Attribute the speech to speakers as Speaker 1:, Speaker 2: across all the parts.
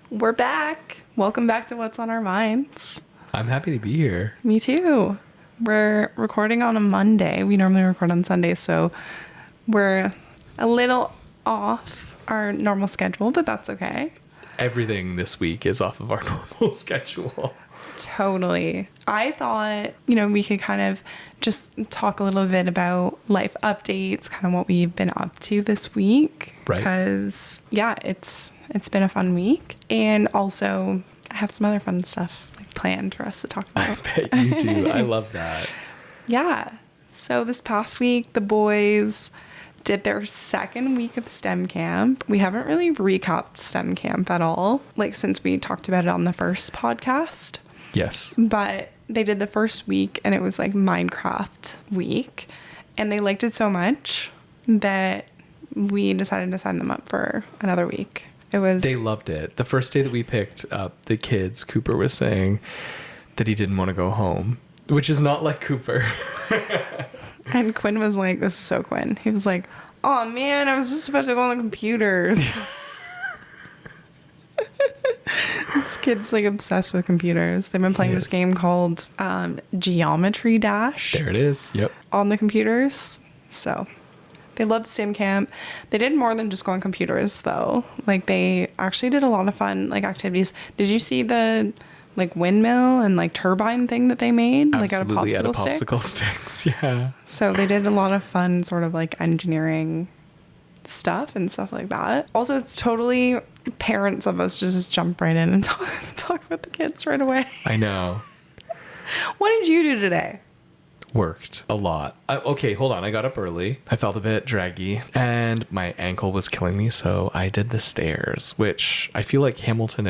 Speaker 1: We're back. Welcome back to What's on Our Minds.
Speaker 2: I'm happy to be here.
Speaker 1: Me too. We're recording on a Monday. We normally record on Sundays, so we're a little off our normal schedule, but that's okay.
Speaker 2: Everything this week is off of our normal schedule.
Speaker 1: Totally. I thought, we could kind of just talk a little bit about life updates, kind of what we've been up to this week.
Speaker 2: Right.
Speaker 1: Because, it's been a fun week. And also, I have some other fun stuff planned for us to talk about.
Speaker 2: I bet you do. I love that.
Speaker 1: Yeah. So this past week, the boys did their second week of STEM camp. We haven't really recapped STEM camp at all, since we talked about it on the first podcast.
Speaker 2: Yes.
Speaker 1: But they did the first week and it was Minecraft week. And they liked it so much that we decided to sign them up for another week. They
Speaker 2: loved it. The first day that we picked up the kids, Cooper was saying that he didn't want to go home, which is not like Cooper.
Speaker 1: And Quinn was like, this is so Quinn. He was like, oh man, I was just about to go on the computers. This kid's obsessed with computers. They've been playing this game called Geometry Dash.
Speaker 2: There it is. Yep.
Speaker 1: On the computers. So they loved STEM camp. They did more than just go on computers though. They actually did a lot of fun activities. Did you see the windmill and turbine thing that they made?
Speaker 2: Absolutely, out of popsicle sticks. Yeah.
Speaker 1: So they did a lot of fun sort of engineering stuff and stuff like that. Also, it's totally parents of us just jump right in and talk about the kids right away.
Speaker 2: I know.
Speaker 1: What did you do today?
Speaker 2: Worked a lot. Okay, hold on. I got up early. I felt a bit draggy and my ankle was killing me. So I did the stairs, which I feel like Hamilton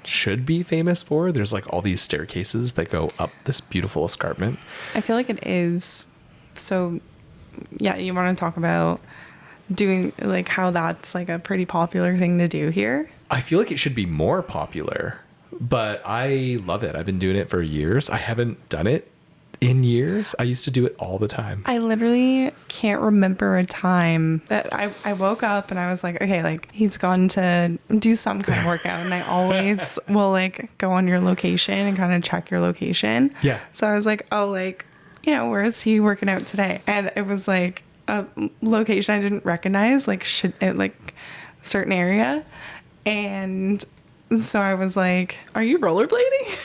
Speaker 2: should be famous for. There's all these staircases that go up this beautiful escarpment.
Speaker 1: I feel like it is. So yeah, you want to talk about doing how that's a pretty popular thing to do here?
Speaker 2: I feel like it should be more popular, but I love it. I've been doing it for years. I haven't done it in years. I used to do it all the time.
Speaker 1: I literally can't remember a time that I woke up and I was like, okay, he's gone to do some kind of workout, and I always will go on your location and kind of check your location.
Speaker 2: Yeah.
Speaker 1: So I was like, oh, where is he working out today? And it was a location I didn't recognize, certain area. And so I was like, are you rollerblading?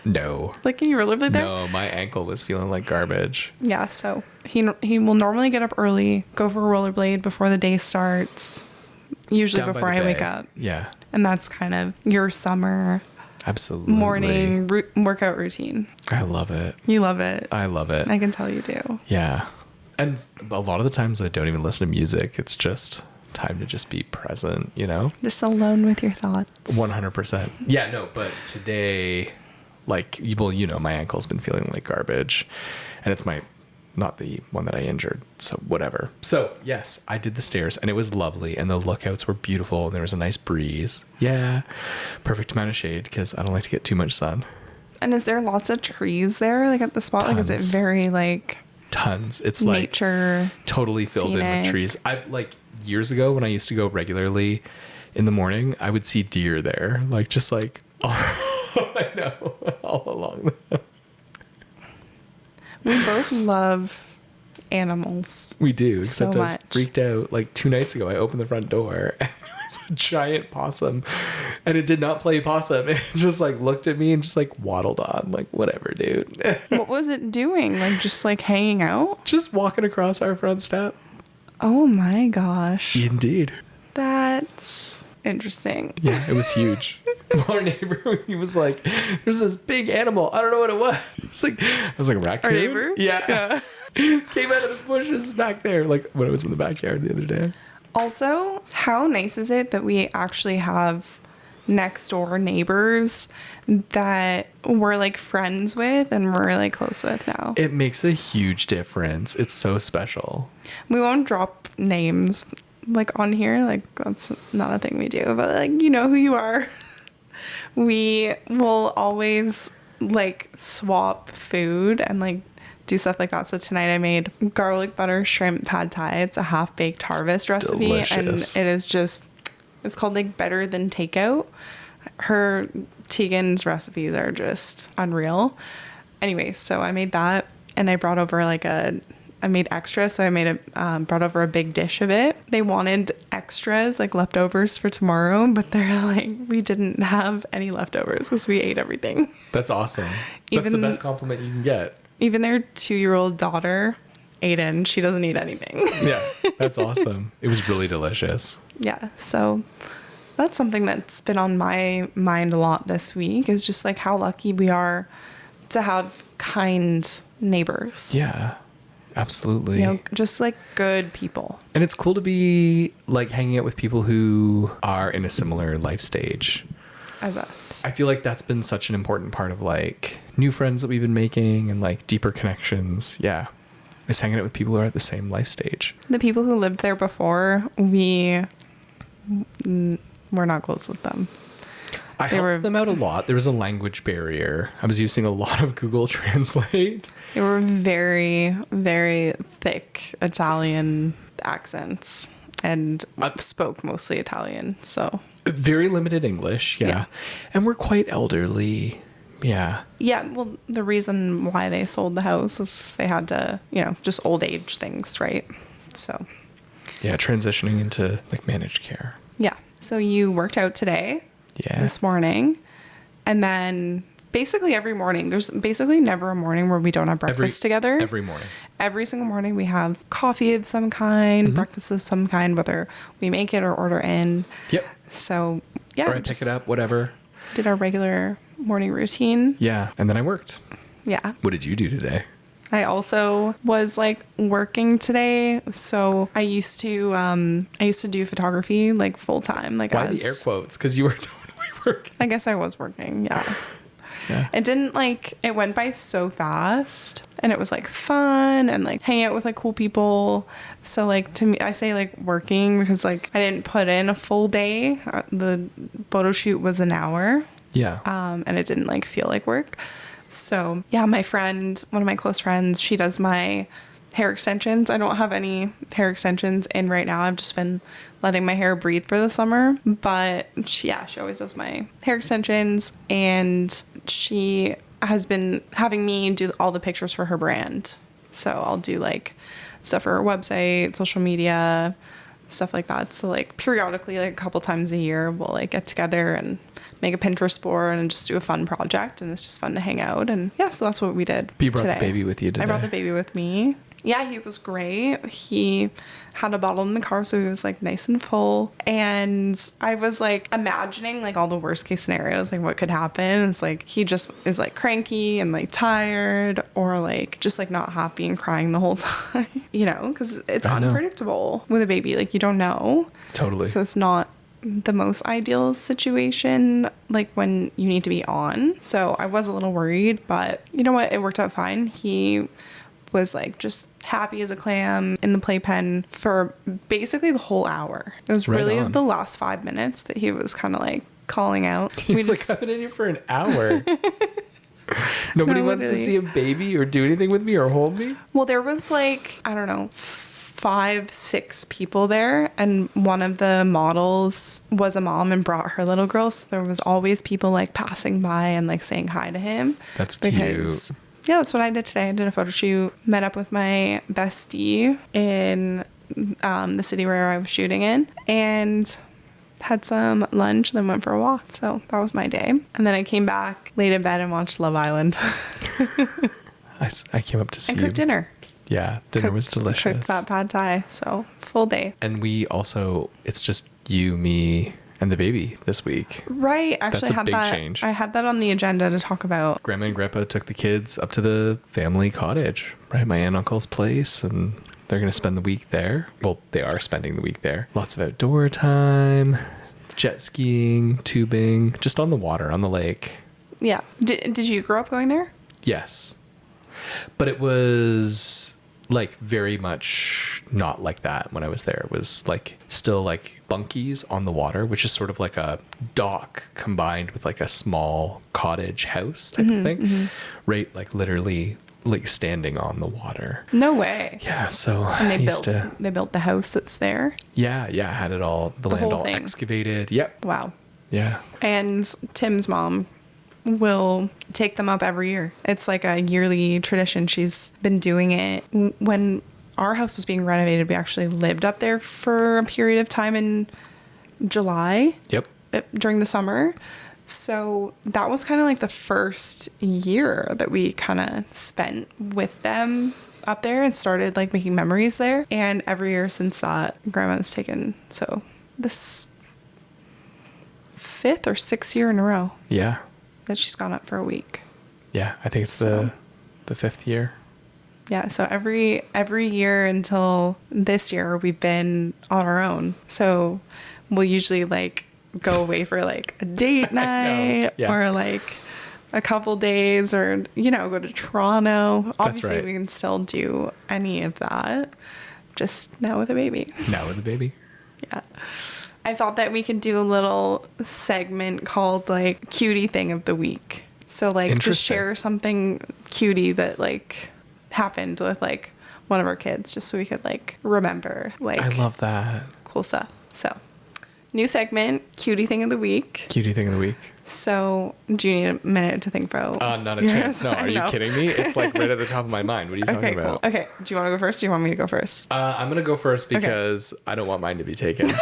Speaker 2: No.
Speaker 1: Can you rollerblade there?
Speaker 2: No, my ankle was feeling like garbage.
Speaker 1: Yeah, so he will normally get up early, go for a rollerblade before the day starts, usually
Speaker 2: Down
Speaker 1: before I wake up.
Speaker 2: Yeah.
Speaker 1: And that's kind of your summer
Speaker 2: absolutely
Speaker 1: morning workout routine.
Speaker 2: I love it.
Speaker 1: You love it.
Speaker 2: I love it.
Speaker 1: I can tell you do.
Speaker 2: Yeah. And a lot of the times I don't even listen to music. It's just time to just be present,
Speaker 1: Just alone with your thoughts.
Speaker 2: 100%. Yeah, no, but today, my ankle's been feeling like garbage, and it's not the one that I injured, so whatever. So yes, I did the stairs and it was lovely, and the lookouts were beautiful, and there was a nice breeze. Yeah. Perfect amount of shade because I don't like to get too much sun.
Speaker 1: And is there lots of trees there, at the spot?
Speaker 2: Tons.
Speaker 1: Is it very
Speaker 2: tons. It's
Speaker 1: nature,
Speaker 2: totally filled
Speaker 1: scenic.
Speaker 2: in with trees. I've years ago when I used to go regularly in the morning, I would see deer there, I know, all along.
Speaker 1: We both love animals.
Speaker 2: We do, except
Speaker 1: so
Speaker 2: I was freaked out. 2 nights ago, I opened the front door and there was a giant possum, and it did not play possum. It just looked at me and just waddled on. Whatever, dude.
Speaker 1: What was it doing? Just hanging out?
Speaker 2: Just walking across our front step.
Speaker 1: Oh my gosh.
Speaker 2: Indeed.
Speaker 1: That's interesting.
Speaker 2: Yeah, it was huge. Our neighbor, he was like, there's this big animal. I don't know what it was. I was like, a raccoon?
Speaker 1: Our neighbor?
Speaker 2: Yeah. Came out of the bushes back there, when I was in the backyard the other day.
Speaker 1: Also, how nice is it that we actually have next door neighbors that we're friends with and we're close with now?
Speaker 2: It makes a huge difference. It's so special.
Speaker 1: We won't drop names on here. That's not a thing we do, but you know who you are. We will always swap food and do stuff like that. So tonight I made garlic butter shrimp pad thai. It's a half-baked harvest recipe.
Speaker 2: Delicious.
Speaker 1: And it is just, it's called like Better Than Takeout. Tegan's recipes are just unreal. Anyway, so I made that, and I brought over I made extra, so brought over a big dish of it. They wanted extras, like leftovers for tomorrow, but they're like, we didn't have any leftovers because we ate everything.
Speaker 2: That's awesome. That's the best compliment you can get.
Speaker 1: Even their 2-year-old daughter, Aiden, she doesn't eat anything.
Speaker 2: Yeah, that's awesome. It was really delicious.
Speaker 1: Yeah, so that's something that's been on my mind a lot this week, is just like how lucky we are to have kind neighbors.
Speaker 2: Yeah, absolutely.
Speaker 1: You know, just like good people.
Speaker 2: And it's cool to be like hanging out with people who are in a similar life stage
Speaker 1: As us.
Speaker 2: I feel like that's been such an important part of like new friends that we've been making and like deeper connections. Yeah. Is hanging out with people who are at the same life stage.
Speaker 1: The people who lived there before, we're not close with them.
Speaker 2: I helped them out a lot. There was a language barrier. I was using a lot of Google Translate.
Speaker 1: They were very, very thick Italian accents and spoke mostly Italian. So
Speaker 2: very limited English. Yeah. And we're quite elderly. Yeah.
Speaker 1: Yeah. Well, the reason why they sold the house is they had to, just old age things, right? So.
Speaker 2: Yeah. Transitioning into like managed care.
Speaker 1: Yeah. So you worked out today.
Speaker 2: Yeah.
Speaker 1: This morning. And then basically every morning, there's basically never a morning where we don't have breakfast together.
Speaker 2: Every morning.
Speaker 1: Every single morning we have coffee of some kind, breakfast of some kind, whether we make it or order in.
Speaker 2: Yep.
Speaker 1: So, yeah.
Speaker 2: Or I pick it up, whatever.
Speaker 1: Did our regular morning routine.
Speaker 2: Yeah. And then I worked.
Speaker 1: Yeah.
Speaker 2: What did you do today?
Speaker 1: I also was like working today. So I used to do photography like full time. Like
Speaker 2: why the air quotes? Because you were totally working.
Speaker 1: I guess I was working. Yeah.
Speaker 2: Yeah.
Speaker 1: It went by so fast, and it was like fun and like hanging out with like cool people. So like to me, I say like working because like I didn't put in a full day. The photo shoot was an hour.
Speaker 2: Yeah.
Speaker 1: And it didn't like feel like work. So yeah, one of my close friends, she does my hair extensions. I don't have any hair extensions in right now. I've just been letting my hair breathe for the summer, but she always does my hair extensions, and she has been having me do all the pictures for her brand. So I'll do like stuff for her website, social media, stuff like that. So like periodically, like a couple times a year, we'll like get together and make a Pinterest board and just do a fun project, and it's just fun to hang out. And yeah, so that's what we did.
Speaker 2: You brought
Speaker 1: today.
Speaker 2: the baby with you today.
Speaker 1: I brought the baby with me. Yeah, he was great. He had a bottle in the car, so he was like nice and full. And I was like imagining like all the worst case scenarios, like what could happen. It's like he just is like cranky and like tired, or like just like not happy and crying the whole time, because it's unpredictable with a baby. Like you don't know.
Speaker 2: Totally.
Speaker 1: So it's not the most ideal situation, like when you need to be on. So I was a little worried, but you know what? It worked out fine. He was like just happy as a clam in the playpen for basically the whole hour. It was really the last 5 minutes that he was kind of like calling out.
Speaker 2: He's like, I've been in here for an hour. Nobody wants to see a baby or do anything with me or hold me.
Speaker 1: Well, there was like, I don't know, 5-6 people there, and one of the models was a mom and brought her little girl, so there was always people like passing by and like saying hi to him.
Speaker 2: That's cute.
Speaker 1: Yeah, that's what I did today. I did a photo shoot, met up with my bestie in the city where I was shooting in, and had some lunch, then went for a walk. So that was my day. And then I came back, laid in bed, and watched Love Island.
Speaker 2: I came up to see you.
Speaker 1: And cooked dinner.
Speaker 2: Yeah, dinner was delicious.
Speaker 1: Cooked that pad thai, so full day.
Speaker 2: And it's just you, me, and the baby this week.
Speaker 1: Right. Actually,
Speaker 2: That's a big change.
Speaker 1: I had that on the agenda to talk about.
Speaker 2: Grandma and Grandpa took the kids up to the family cottage, right? My aunt and uncle's place, and they're going to spend the week there. Well, they are spending the week there. Lots of outdoor time, jet skiing, tubing, just on the water, on the lake.
Speaker 1: Yeah. Did you grow up going there?
Speaker 2: Yes. But it was like very much not like that when I was there. It was like still like bunkies on the water, which is sort of like a dock combined with like a small cottage house type of thing. Right, like literally like standing on the water.
Speaker 1: No way.
Speaker 2: Yeah, so
Speaker 1: And
Speaker 2: I used to.
Speaker 1: they built the house that's there.
Speaker 2: Yeah, yeah, had it all, the land
Speaker 1: whole
Speaker 2: all
Speaker 1: thing.
Speaker 2: excavated. Yep.
Speaker 1: Wow.
Speaker 2: Yeah.
Speaker 1: And Tim's mom will take them up every year. It's like a yearly tradition. She's been doing it. When our house was being renovated, we actually lived up there for a period of time in July.
Speaker 2: Yep.
Speaker 1: During the summer. So that was kind of like the first year that we kind of spent with them up there and started like making memories there. And every year since that, Grandma's taken, so this 5th or 6th year in a row
Speaker 2: Yeah.
Speaker 1: that she's gone up for a week.
Speaker 2: Yeah. I think it's
Speaker 1: So-
Speaker 2: the 5th year.
Speaker 1: Yeah, so every year until this year, we've been on our own. So we'll usually like go away for like a date night
Speaker 2: Yeah.
Speaker 1: or like a couple days or, you know, go to Toronto. Obviously,
Speaker 2: right.
Speaker 1: we can still do any of that, just now with a baby.
Speaker 2: Now with the baby.
Speaker 1: Yeah. I thought that we could do a little segment called like cutie thing of the week. So like just
Speaker 2: Interesting.
Speaker 1: share something cutie that like happened with like one of our kids just so we could like remember like
Speaker 2: I love that.
Speaker 1: cool stuff. So new segment, cutie thing of the week.
Speaker 2: Cutie thing of the week.
Speaker 1: So do you need a minute to think about
Speaker 2: Not a
Speaker 1: yours?
Speaker 2: chance. No,
Speaker 1: I
Speaker 2: are you
Speaker 1: know.
Speaker 2: kidding me? It's like right at the top of my mind. What are you talking
Speaker 1: Okay, cool.
Speaker 2: about?
Speaker 1: Okay, do you want to go first or do you want me to go first?
Speaker 2: I'm going to go first because I don't want mine to be taken.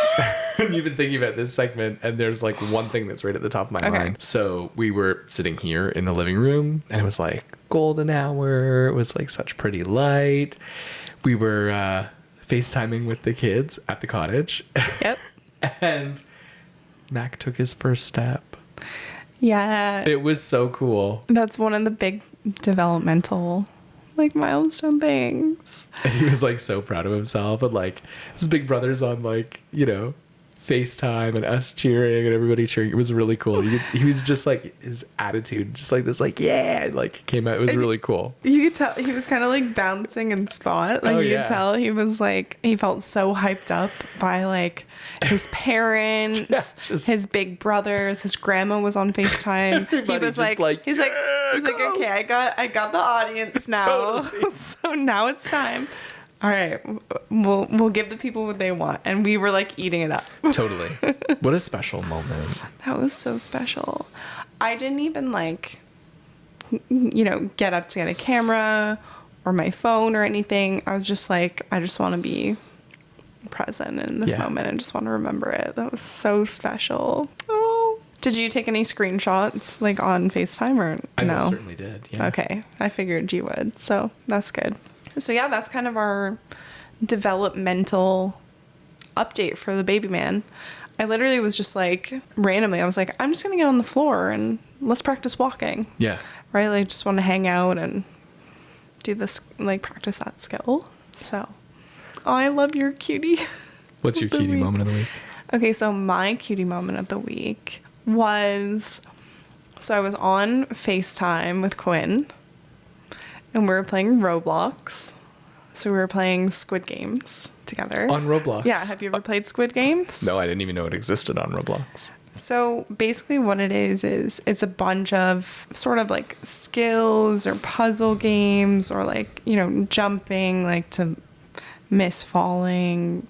Speaker 2: You've been thinking about this segment, and there's like one thing that's right at the top of my mind. So we were sitting here in the living room, and it was like golden hour. It was like such pretty light. We were FaceTiming with the kids at the cottage.
Speaker 1: Yep.
Speaker 2: And Mac took his first step.
Speaker 1: Yeah.
Speaker 2: It was so cool.
Speaker 1: That's one of the big developmental like milestone things.
Speaker 2: And he was like so proud of himself, and like his big brother's on like, you know, FaceTime and us cheering and everybody cheering. It was really cool. He was just like, his attitude just like this, like, yeah, like came out. It was really cool.
Speaker 1: You could tell he was kind of like bouncing in spot. Like you could tell he was like, he felt so hyped up by like his parents, his big brothers, his grandma was on FaceTime. He was like, he's like, okay, I got the audience now. Totally. So now it's time. All right, we'll give the people what they want. And we were like eating it up.
Speaker 2: Totally. What a special moment.
Speaker 1: That was so special. I didn't even like, you know, get up to get a camera or my phone or anything. I was just like, I just want to be present in this moment and just want to remember it. That was so special. Oh. Did you take any screenshots like on FaceTime or no?
Speaker 2: I certainly did. Yeah.
Speaker 1: Okay. I figured you would. So that's good. So yeah, that's kind of our developmental update for the baby man. I literally was just like, randomly, I was like, I'm just going to get on the floor and let's practice walking.
Speaker 2: Yeah.
Speaker 1: Right? Like, just want to hang out and do this, like, practice that skill. So, I love your cutie.
Speaker 2: What's your cutie moment of the week?
Speaker 1: Okay, so my cutie moment of the week was, so I was on FaceTime with Quinn and we were playing Roblox. So we were playing Squid Games together.
Speaker 2: On Roblox?
Speaker 1: Yeah, have you ever played Squid Games?
Speaker 2: No, I didn't even know it existed on Roblox.
Speaker 1: So basically what it is it's a bunch of sort of like skills or puzzle games or like, you know, jumping like to miss falling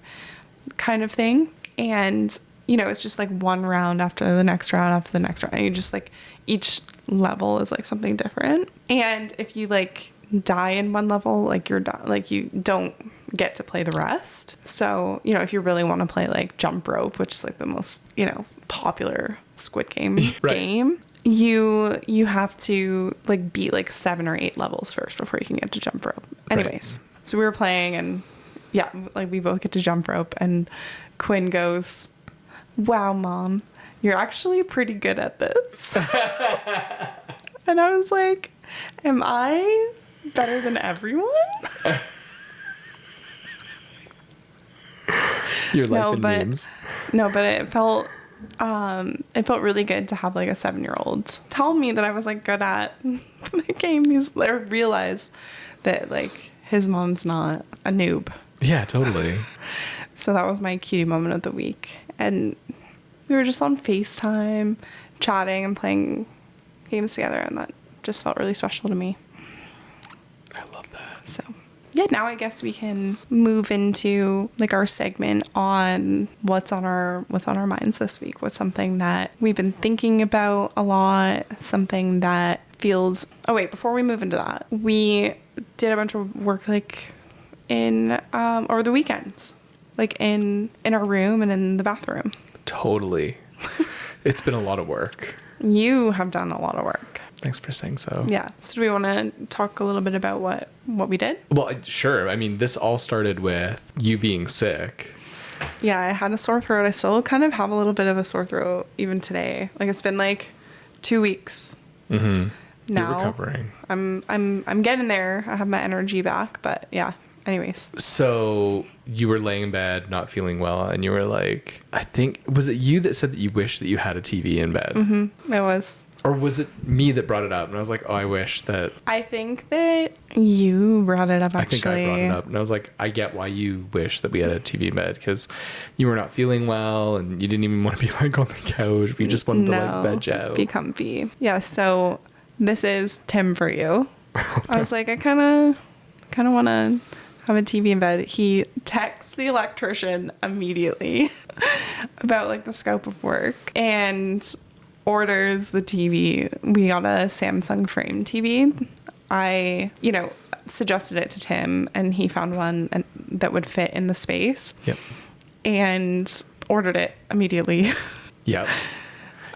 Speaker 1: kind of thing. And, you know, it's just like one round after the next round after the next round. And you just like, each level is like something different. And if you like die in one level, like you're done, like you don't get to play the rest. So, you know, if you really want to play like jump rope, which is like the most, you know, popular Squid Game game, you have to like beat like 7 or 8 levels first before you can get to jump rope. Anyways, so we were playing and yeah, like we both get to jump rope and Quinn goes, "Wow, Mom, you're actually pretty good at this." And I was like, am I better than everyone?
Speaker 2: Your life in memes.
Speaker 1: No, but it felt really good to have like a 7-year-old tell me that I was like good at the game. I realized that like his mom's not a noob.
Speaker 2: Yeah, totally.
Speaker 1: So that was my cutie moment of the week. And we were just on FaceTime, chatting and playing games together, and that just felt really special to me.
Speaker 2: I love that.
Speaker 1: So yeah, now I guess we can move into like our segment on what's on our minds this week. What's something that we've been thinking about a lot, something that feels... Oh wait, before we move into that, we did a bunch of work like in over the weekends, like in our room and in the bathroom.
Speaker 2: Totally. It's been a lot of work.
Speaker 1: You have done a lot of work.
Speaker 2: Thanks for saying so.
Speaker 1: Yeah. So do we want to talk a little bit about what we did?
Speaker 2: Well, sure. I mean, this all started with you being sick.
Speaker 1: Yeah, I had a sore throat. I still kind of have a little bit of a sore throat even today. Like it's been like 2 weeks.
Speaker 2: Mm-hmm.
Speaker 1: Now.
Speaker 2: You're recovering.
Speaker 1: I'm getting there. I have my energy back, but yeah. Anyways.
Speaker 2: So you were laying in bed, not feeling well, and you were like, I think, was it you that said that you wish that you had a TV in bed?
Speaker 1: Mm-hmm. It was.
Speaker 2: Or was it me that brought it up? And I was like, oh, I wish that...
Speaker 1: I think that you brought it up, actually.
Speaker 2: I think I brought it up. And I was like, I get why you wish that we had a TV in bed, because you were not feeling well, and you didn't even want to be like on the couch. We just wanted to like veg out.
Speaker 1: Be comfy. Yeah, so this is Tim for you. I was like, I kind of want to have a TV in bed. He texts the electrician immediately about like the scope of work and orders the TV. We got a Samsung frame TV. I, suggested it to Tim, and he found one that would fit in the space.
Speaker 2: Yep.
Speaker 1: And ordered it immediately.
Speaker 2: Yep.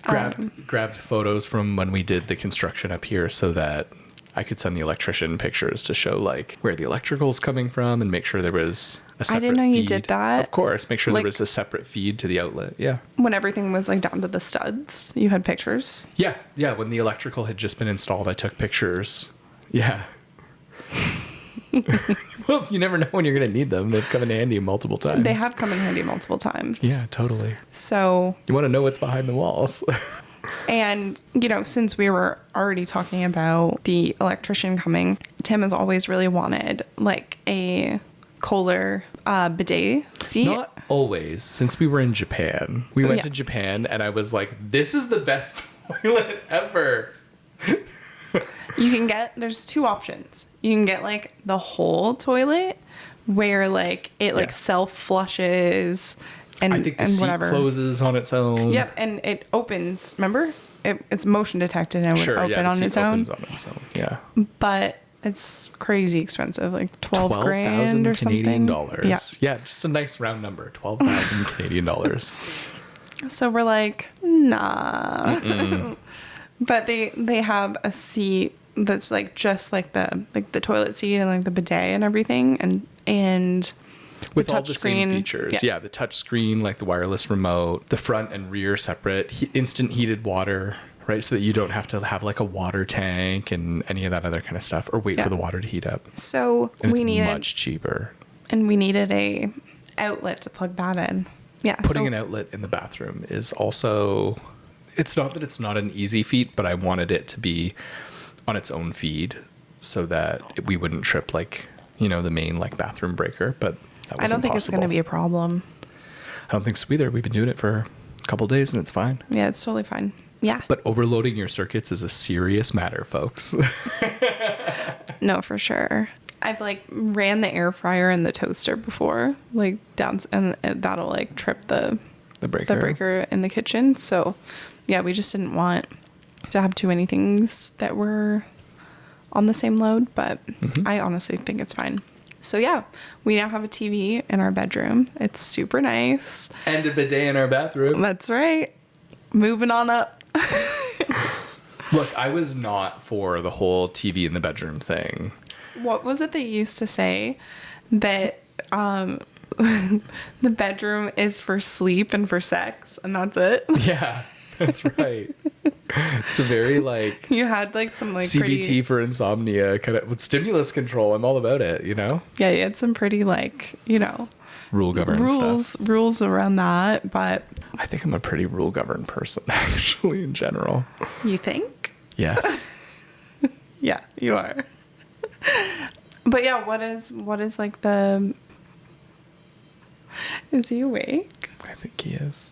Speaker 2: Grabbed photos from when we did the construction up here so that I could send the electrician pictures to show like where the electrical's coming from and make sure there was a separate
Speaker 1: I didn't know you
Speaker 2: feed.
Speaker 1: did that.
Speaker 2: Of course. Make sure
Speaker 1: Like,
Speaker 2: there was a separate feed to the outlet. Yeah.
Speaker 1: when everything was like down to the studs, you had pictures.
Speaker 2: Yeah. Yeah. When the electrical had just been installed, I took pictures. Yeah. Well, you never know when you're going to need them. They've come in handy multiple times.
Speaker 1: They have come in handy multiple times.
Speaker 2: Yeah, totally.
Speaker 1: So
Speaker 2: You want to know what's behind the walls.
Speaker 1: And, since we were already talking about the electrician coming, Tim has always really wanted like a Kohler bidet seat.
Speaker 2: Not always. Since we were in Japan. We went to Japan and I was like, this is the best toilet ever.
Speaker 1: You can there's two options. You can get like the whole toilet where like it like self flushes. And,
Speaker 2: I think the
Speaker 1: and
Speaker 2: seat
Speaker 1: whatever.
Speaker 2: closes on its own.
Speaker 1: Yep, and it opens. Remember, it's motion detected and it would open on its own.
Speaker 2: Opens on its own. Yeah,
Speaker 1: but it's crazy expensive, like 12 grand or something.
Speaker 2: Canadian dollars.
Speaker 1: Yeah,
Speaker 2: just a nice round number, 12,000 Canadian dollars.
Speaker 1: So we're like, nah. But they have a seat that's like just like the toilet seat and like the bidet and everything, and
Speaker 2: with all the same features. Yeah, the touch screen, like the wireless remote, the front and rear separate, instant heated water, right? So that you don't have to have like a water tank and any of that other kind of stuff, or wait for the water to heat up.
Speaker 1: So
Speaker 2: and it's much cheaper.
Speaker 1: And we needed a outlet to plug that in. Yeah.
Speaker 2: Putting an outlet in the bathroom is also, it's not that it's not an easy feat, but I wanted it to be on its own feed so that we wouldn't trip like, the main like bathroom breaker, but I don't
Speaker 1: think it's going to be a problem.
Speaker 2: I don't think so either. We've been doing it for a couple of days and it's fine.
Speaker 1: Yeah, it's totally fine. Yeah.
Speaker 2: But overloading your circuits is a serious matter, folks.
Speaker 1: No, for sure. I've like ran the air fryer and the toaster before, like down, and that'll like trip the breaker in the kitchen. So yeah, we just didn't want to have too many things that were on the same load, but I honestly think it's fine. So yeah, we now have a TV in our bedroom. It's super nice.
Speaker 2: And a bidet in our bathroom.
Speaker 1: That's right. Moving on up.
Speaker 2: Look, I was not for the whole TV in the bedroom thing.
Speaker 1: What was it they used to say? That the bedroom is for sleep and for sex, and that's it?
Speaker 2: Yeah, that's right. It's a very like
Speaker 1: you had like some like
Speaker 2: CBT for insomnia kind of with stimulus control. I'm all about it,
Speaker 1: Yeah, you had some pretty like
Speaker 2: rule governed
Speaker 1: rules around that. But
Speaker 2: I think I'm a pretty rule governed person actually in general.
Speaker 1: You think?
Speaker 2: Yes.
Speaker 1: Yeah, you are. But yeah, what is like the? Is he awake?
Speaker 2: I think he is.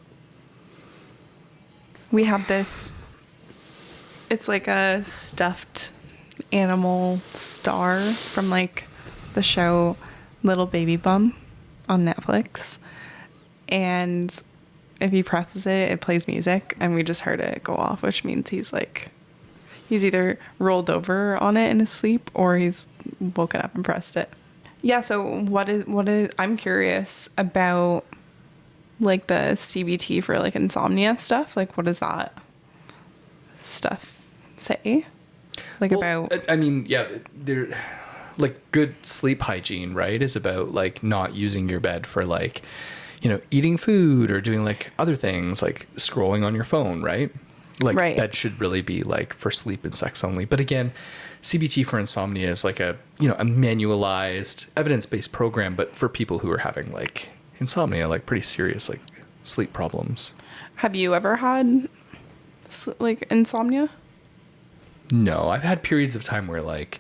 Speaker 1: We have this. It's like a stuffed animal star from like the show Little Baby Bum on Netflix. And if he presses it, it plays music, and we just heard it go off, which means he's either rolled over on it in his sleep or he's woken up and pressed it. Yeah, so what is I'm curious about like the CBT for like insomnia stuff. Like, what does that stuff say? Like, well, about,
Speaker 2: I mean, yeah, there, like, good sleep hygiene, right, is about like not using your bed for like, you know, eating food or doing like other things like scrolling on your phone, right? Like,
Speaker 1: right.
Speaker 2: Bed should really be like for sleep and sex only. But again, CBT for insomnia is like a, you know, a manualized evidence-based program, but for people who are having like insomnia, like pretty serious like sleep problems.
Speaker 1: Have you ever had like insomnia?
Speaker 2: No, I've had periods of time where like,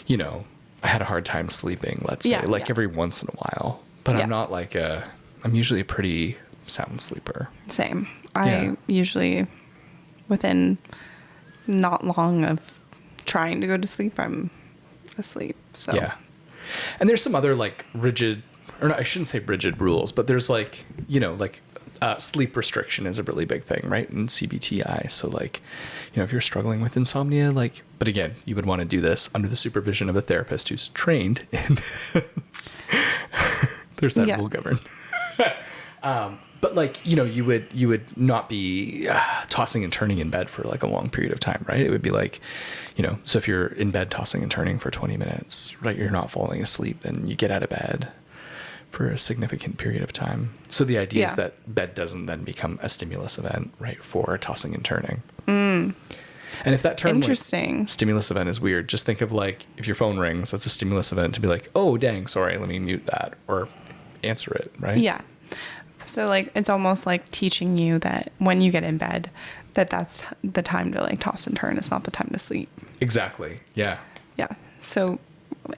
Speaker 2: you know, I had a hard time sleeping, let's say, every once in a while, but I'm not like I'm usually a pretty sound sleeper.
Speaker 1: Same. I usually, within not long of trying to go to sleep, I'm asleep. So
Speaker 2: yeah. And there's some other like rigid, or no, I shouldn't say rigid rules, but there's like, you know, like sleep restriction is a really big thing, right? In CBTI. So like, you know, if you're struggling with insomnia, like, but again, you would want to do this under the supervision of a therapist who's trained in this. There's that rule govern. But like, you know, you would not be tossing and turning in bed for like a long period of time, right? It would be like, you know, so if you're in bed tossing and turning for 20 minutes, right, you're not falling asleep, then you get out of bed for a significant period of time. So the idea is that bed doesn't then become a stimulus event, right, for tossing and turning. And if that term like, stimulus event is weird, just think of like, if your phone rings, that's a stimulus event to be like, oh, dang, sorry, let me mute that or answer it, right?
Speaker 1: Yeah. So like, it's almost like teaching you that when you get in bed, that's the time to like toss and turn. It's not the time to sleep.
Speaker 2: Exactly. Yeah.
Speaker 1: Yeah. So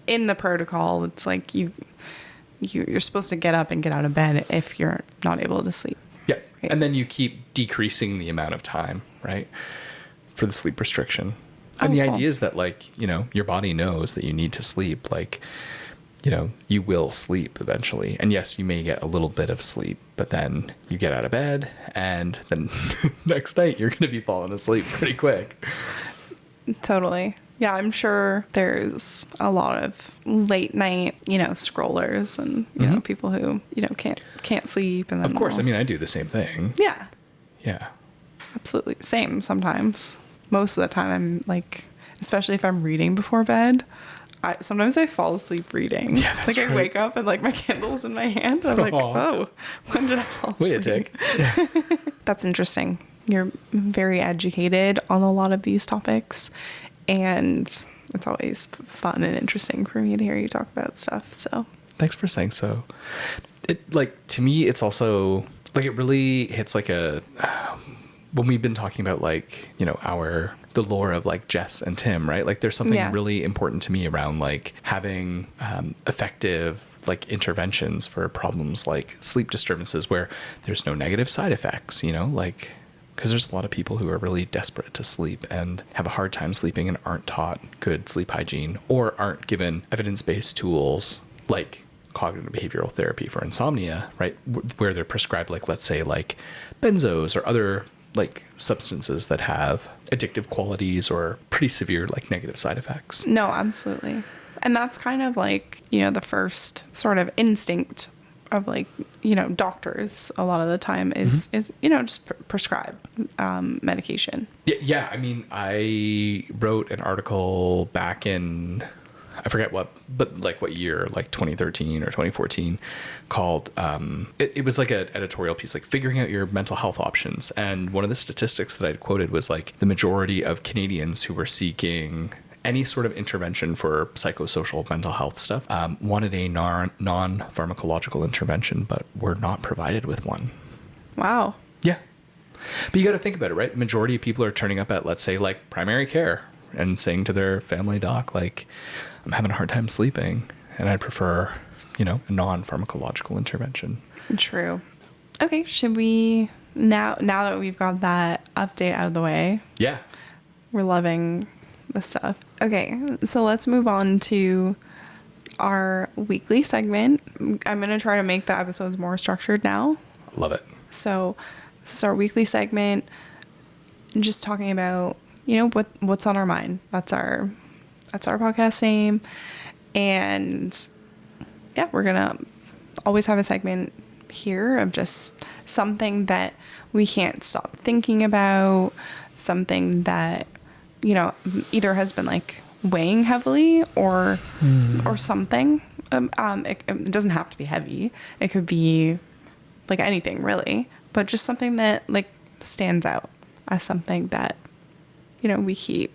Speaker 1: in the protocol, it's like you're supposed to get up and get out of bed if you're not able to sleep.
Speaker 2: Yeah.
Speaker 1: Right?
Speaker 2: And then you keep decreasing the amount of time, right, for the sleep restriction. And the idea is that like, you know, your body knows that you need to sleep. Like, you know, you will sleep eventually. And yes, you may get a little bit of sleep, but then you get out of bed and then next night you're going to be falling asleep pretty quick.
Speaker 1: Totally. Yeah, I'm sure there's a lot of late night, you know, scrollers and, you know, people who, you know, can't sleep. And then
Speaker 2: of course. I mean, I do the same thing.
Speaker 1: Yeah.
Speaker 2: Yeah.
Speaker 1: Absolutely. Same sometimes. Most of the time I'm like, especially if I'm reading before bed, sometimes I fall asleep reading.
Speaker 2: Yeah, that's
Speaker 1: like I wake up and like my candle's in my hand. I'm like, oh, when did I fall asleep?
Speaker 2: Wait a tick. Yeah.
Speaker 1: That's interesting. You're very educated on a lot of these topics, and it's always fun and interesting for me to hear you talk about stuff. So
Speaker 2: thanks for saying so. It like, to me, it's also like, it really hits like a, when we've been talking about like, you know, the lore of like Jess and Tim, right? Like there's something really important to me around like having effective like interventions for problems like sleep disturbances where there's no negative side effects, you know, like, because there's a lot of people who are really desperate to sleep and have a hard time sleeping and aren't taught good sleep hygiene or aren't given evidence-based tools like cognitive behavioral therapy for insomnia, right? Where they're prescribed like, let's say like benzos or other like substances that have addictive qualities or pretty severe like negative side effects.
Speaker 1: No, absolutely. And that's kind of like, you know, the first sort of instinct of like, you know, doctors a lot of the time is you know, just prescribe medication.
Speaker 2: Yeah. I mean, I wrote an article back in, I forget what, but like what year, like 2013 or 2014, called, it was like an editorial piece, like figuring out your mental health options. And one of the statistics that I'd quoted was like the majority of Canadians who were seeking any sort of intervention for psychosocial mental health stuff wanted a non-pharmacological intervention, but were not provided with one.
Speaker 1: Wow.
Speaker 2: Yeah. But you got to think about it, right? The majority of people are turning up at, let's say, like primary care and saying to their family doc, like, I'm having a hard time sleeping and I'd prefer, you know, a non-pharmacological intervention.
Speaker 1: True. Okay. Should we, now that we've got that update out of the way?
Speaker 2: Yeah.
Speaker 1: We're loving this stuff. Okay, so let's move on to our weekly segment. I'm going to try to make the episodes more structured now.
Speaker 2: Love it.
Speaker 1: So this is our weekly segment, just talking about, you know, what's on our mind. That's our podcast name. And yeah, we're going to always have a segment here of just something that we can't stop thinking about, something that, you know, either has been like weighing heavily or something. It doesn't have to be heavy. It could be like anything really, but just something that like stands out as something that, you know, we keep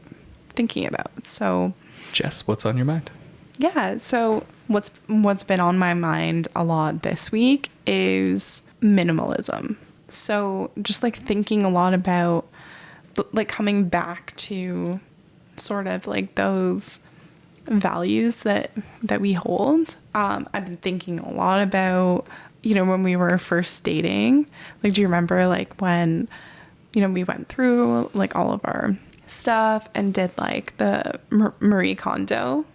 Speaker 1: thinking about. So
Speaker 2: Jess, what's on your mind?
Speaker 1: yeah, so what's been on my mind a lot this week is minimalism. So just like thinking a lot about like coming back to sort of like those values that we hold. I've been thinking a lot about, you know, when we were first dating. Like, do you remember like when, you know, we went through like all of our stuff and did like the Marie Kondo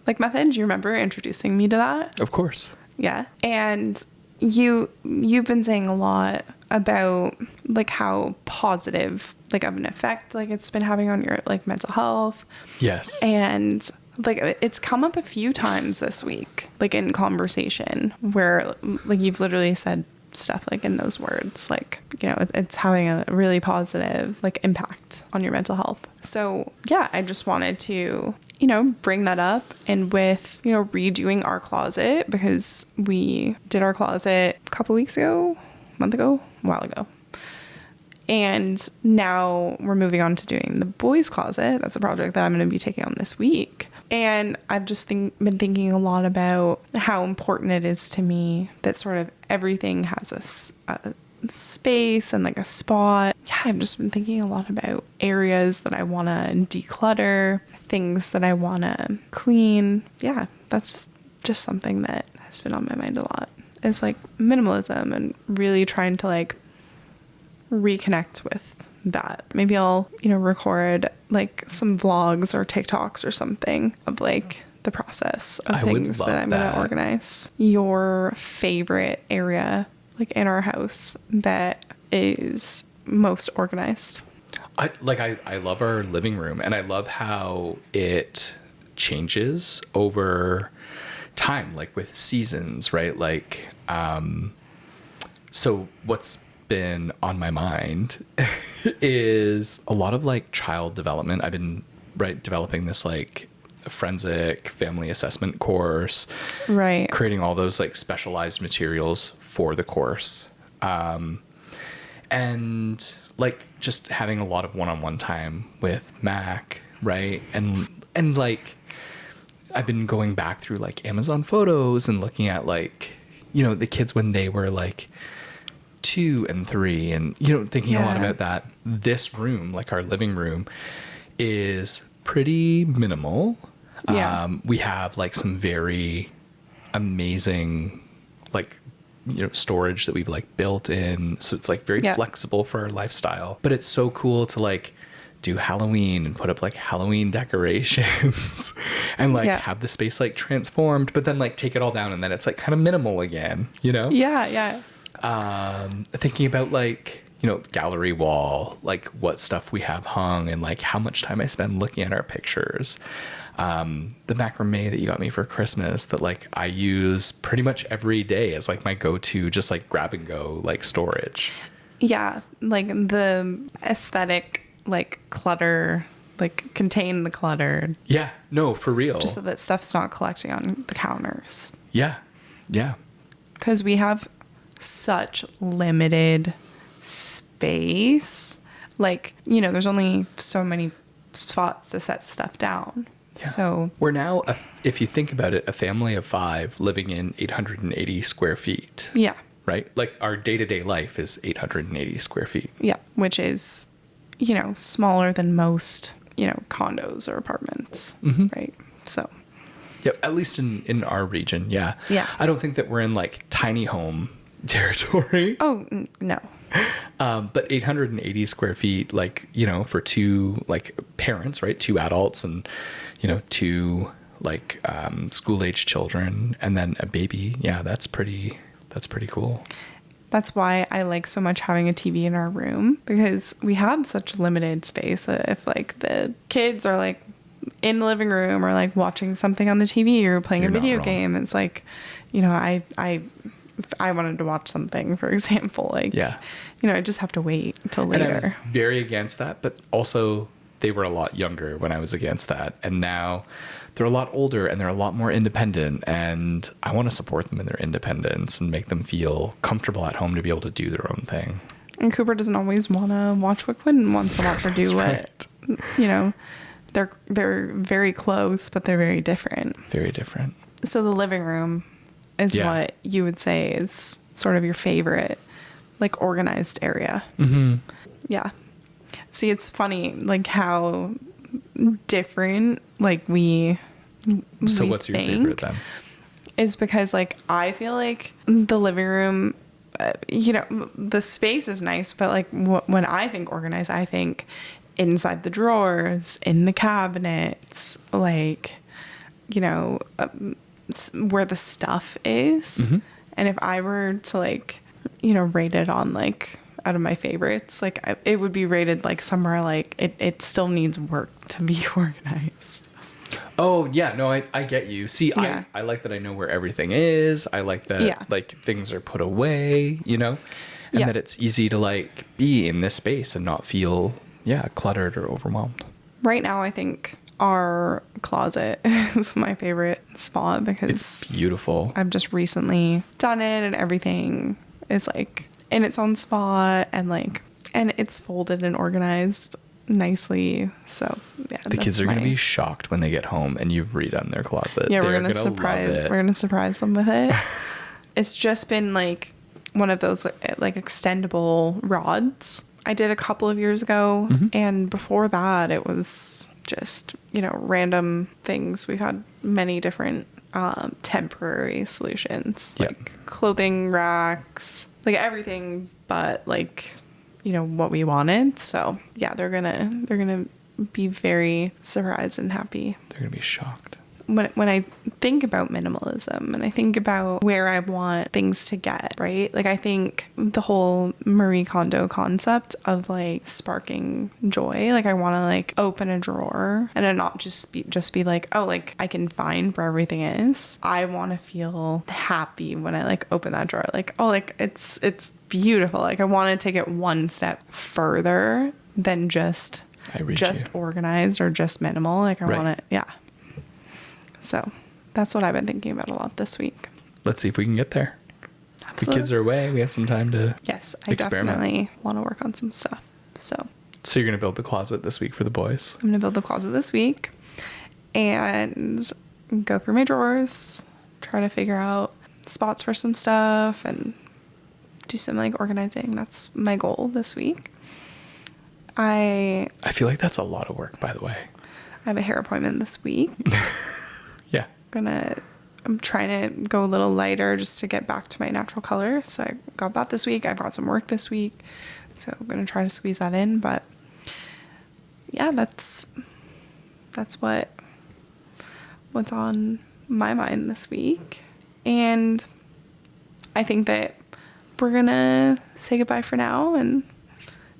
Speaker 1: like method? Do you remember introducing me to that?
Speaker 2: Of course.
Speaker 1: Yeah. And you've been saying a lot about like how positive like of an effect like it's been having on your like mental health.
Speaker 2: Yes.
Speaker 1: And like it's come up a few times this week, like in conversation where like you've literally said stuff like in those words, like, you know, it's having a really positive like impact on your mental health. So yeah, I just wanted to, you know, bring that up. And with, you know, redoing our closet, because we did our closet a couple weeks ago, a while ago. And now we're moving on to doing the boys' closet. That's a project that I'm going to be taking on this week. And I've just been thinking a lot about how important it is to me that sort of everything has a space and like a spot. Yeah, I've just been thinking a lot about areas that I want to declutter, things that I want to clean. Yeah, that's just something that has been on my mind a lot. It's like minimalism and really trying to like reconnect with that. Maybe I'll, you know, record like some vlogs or TikToks or something of like the process of things that I'm going to organize. Your favorite area like in our house that is most organized?
Speaker 2: I love our living room, and I love how it changes over time, like with seasons, right? Like, so what's been on my mind is a lot of like child development. I've been developing this like forensic family assessment course,
Speaker 1: right?
Speaker 2: Creating all those like specialized materials for the course, and like just having a lot of one-on-one time with Mac, right? And like I've been going back through like Amazon photos and looking at like, you know, the kids when they were like 2 and 3, and, you know, thinking a lot about that. This room, like our living room, is pretty minimal. We have like some very amazing like, you know, storage that we've like built in, so it's like very flexible for our lifestyle. But it's so cool to like do Halloween and put up like Halloween decorations and like have the space like transformed, but then like take it all down and then it's like kind of minimal again, you know? Thinking about like, you know, gallery wall, like what stuff we have hung and like how much time I spend looking at our pictures. The macrame that you got me for Christmas that like I use pretty much every day as like my go-to, just like grab and go like storage. Yeah,
Speaker 1: like the aesthetic like clutter, like contain the clutter.
Speaker 2: Yeah, no, for real.
Speaker 1: Just so that stuff's not collecting on the counters.
Speaker 2: Yeah, yeah.
Speaker 1: Because we have such limited space. Like, you know, there's only so many spots to set stuff down. Yeah. So
Speaker 2: we're now, if you think about it, a family of 5 living in 880 square feet.
Speaker 1: Yeah.
Speaker 2: Right? Like our day-to-day life is 880 square feet.
Speaker 1: Yeah. Which is, you know, smaller than most, you know, condos or apartments. Mm-hmm. Right. So.
Speaker 2: Yep. At least in our region. Yeah.
Speaker 1: Yeah.
Speaker 2: I don't think that we're in like tiny home territory.
Speaker 1: Oh, no.
Speaker 2: But 880 square feet, like, you know, for two, like, parents, right? Two adults and, you know, two, like, school-age children and then a baby. Yeah, that's pretty cool.
Speaker 1: That's why I like so much having a TV in our room, because we have such limited space. If like the kids are like in the living room or like watching something on the TV or playing
Speaker 2: You're
Speaker 1: a
Speaker 2: not
Speaker 1: video
Speaker 2: wrong.
Speaker 1: game, it's like, you know, if I wanted to watch something, for example, like,
Speaker 2: Yeah.
Speaker 1: you know, I just have to wait until later.
Speaker 2: And I was very against that, but also they were a lot younger when I was against that. And now they're a lot older and they're a lot more independent. And I want to support them in their independence and make them feel comfortable at home to be able to do their own thing.
Speaker 1: And Cooper doesn't always want to watch what Quinn wants to watch or do what, you know, they're very close, but they're very different.
Speaker 2: Very different.
Speaker 1: So the living room is what you would say is sort of your favorite, like, organized area.
Speaker 2: Mm-hmm.
Speaker 1: Yeah. See, it's funny, like, how different, like,
Speaker 2: So what's your favorite then?
Speaker 1: Is because, like, I feel like the living room, you know, the space is nice, but, like, when I think organized, I think inside the drawers, in the cabinets, like, you know, where the stuff is.
Speaker 2: Mm-hmm.
Speaker 1: And if I were to, like, you know, rate it on, like, out of my favorites, like, it would be rated, like, somewhere, like, it still needs work to be organized.
Speaker 2: Oh, yeah. No, I get you. See,
Speaker 1: Yeah.
Speaker 2: I like that I know where everything is. I like that, like, things are put away, you know, and that it's easy to, like, be in this space and not feel, cluttered or overwhelmed.
Speaker 1: Right now, I think our closet is my favorite spot because
Speaker 2: It's beautiful.
Speaker 1: I've just recently done it and everything is, like, in its own spot and, like, and it's folded and organized nicely. So yeah,
Speaker 2: The kids are going to be shocked when they get home and you've redone their closet.
Speaker 1: Yeah,
Speaker 2: They're
Speaker 1: we're gonna surprise them with it. It's just been like one of those like extendable rods I did a couple of years ago, and before that it was just, you know, random things. We've had many different temporary solutions, like clothing racks, like everything but, like, you know, what we wanted. So yeah, they're gonna be very surprised and happy.
Speaker 2: They're gonna be shocked.
Speaker 1: When I think about minimalism and I think about where I want things to get, right? Like, I think the whole Marie Kondo concept of, like, sparking joy. Like, I want to, like, open a drawer and it not just be like, oh, like, I can find where everything is. I want to feel happy when I, like, open that drawer. Like, oh, like, it's beautiful. Like, I want to take it one step further than just organized or just minimal. Like, I want to, So that's what I've been thinking about a lot this week.
Speaker 2: Let's see if we can get there.
Speaker 1: Absolutely.
Speaker 2: The kids are away. We have some time to
Speaker 1: I
Speaker 2: experiment.
Speaker 1: definitely want to work on some stuff. So
Speaker 2: you're going to build the closet this week for the boys?
Speaker 1: I'm going to build the closet this week and go through my drawers, try to figure out spots for some stuff and do some, like, organizing. That's my goal this week. I
Speaker 2: feel like that's a lot of work, by the way.
Speaker 1: I have a hair appointment this week.
Speaker 2: Yeah.
Speaker 1: I'm trying to go a little lighter just to get back to my natural color. So I got that this week. I've got some work this week. So I'm going to try to squeeze that in. But yeah, that's what's on my mind this week. And I think that we're going to say goodbye for now and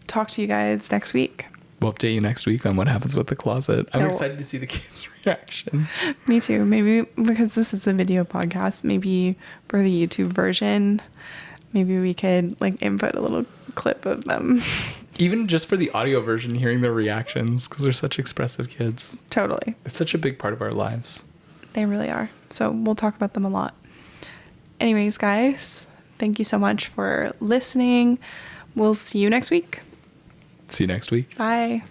Speaker 1: talk to you guys next week.
Speaker 2: We'll update you next week on what happens with the closet. I'm excited to see the kids' reactions.
Speaker 1: Me too. Maybe because this is a video podcast, maybe for the YouTube version, maybe we could, like, input a little clip of them.
Speaker 2: Even just for the audio version, hearing their reactions, because they're such expressive kids.
Speaker 1: Totally.
Speaker 2: It's such a big part of our lives.
Speaker 1: They really are. So we'll talk about them a lot. Anyways, guys, thank you so much for listening. We'll see you next week.
Speaker 2: See you next week.
Speaker 1: Bye.